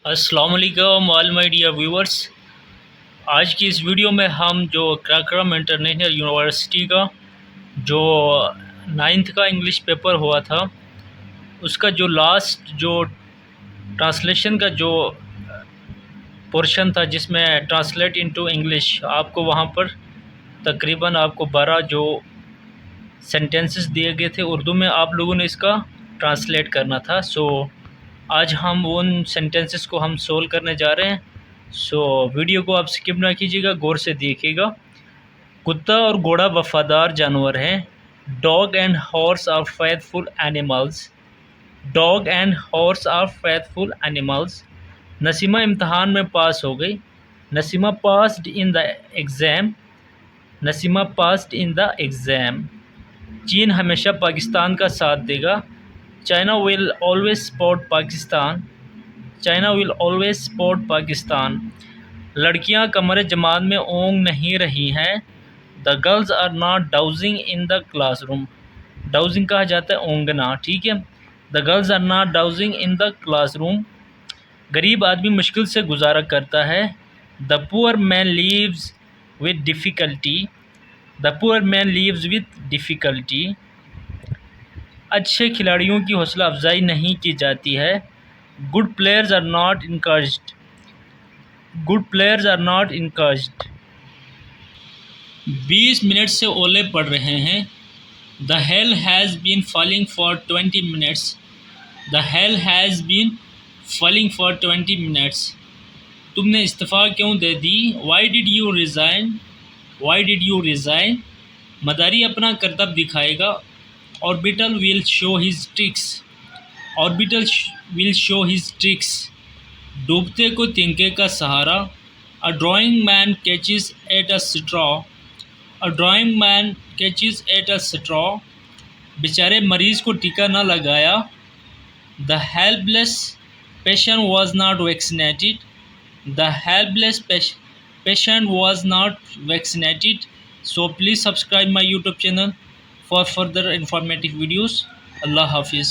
अस्सलाम वालेकुम all my dear viewers. आज की इस वीडियो में हम जो कराक्रम इंटरनेशनल यूनिवर्सिटी का जो 9th का इंग्लिश पेपर हुआ था उसका जो लास्ट जो ट्रांसलेशन का जो पोर्शन था जिसमें ट्रांसलेट इनटू इंग्लिश आपको वहाँ पर तकरीबन आपको 12 जो सेंटेंसेस दिए गए थे उर्दू में, आप लोगों ने इसका ट्रांसलेट करना था। आज हम उन सेंटेंसेस को हम सोल्व करने जा रहे हैं। वीडियो को आप स्किप ना कीजिएगा, गौर से देखिएगा। कुत्ता और घोड़ा वफादार जानवर हैं। Dog and horse are faithful animals. Dog and horse are faithful animals. Nasima इम्तहान में पास हो गई। Nasima passed in the exam. Nasima passed in the exam. चीन हमेशा पाकिस्तान का साथ देगा। China will always support Pakistan. China will always support Pakistan. लड़कियां कमरे जमात में ओंग नहीं रही हैं। The girls are not dozing in the classroom. Dozing कहा जाता है ओंगना, ठीक है। The girls are not dozing in the classroom. गरीब आदमी मुश्किल से गुजारा करता है। The poor man lives with difficulty. The poor man lives with difficulty. अच्छे खिलाड़ियों की हौसला अफजाई नहीं की जाती है। Good players are not encouraged. Good players are not encouraged. 20 minute से ओले पड़ रहे हैं। The hail has been falling for 20 minutes. The hail has been falling for 20 minutes. तुमने इस्तीफ़ा क्यों दे दी? Why did you resign? Why did you resign? मदारी अपना करतब दिखाएगा। Orbital will show his tricks. Orbital will show his tricks. डूबते को तिनके का सहारा। A drowning man catches at a straw. A drowning man catches at a straw. बेचारे मरीज़ को टीका न लगाया। The helpless patient was not vaccinated. The helpless patient was not vaccinated. So please subscribe my YouTube channel for further informative videos. Allah Hafiz.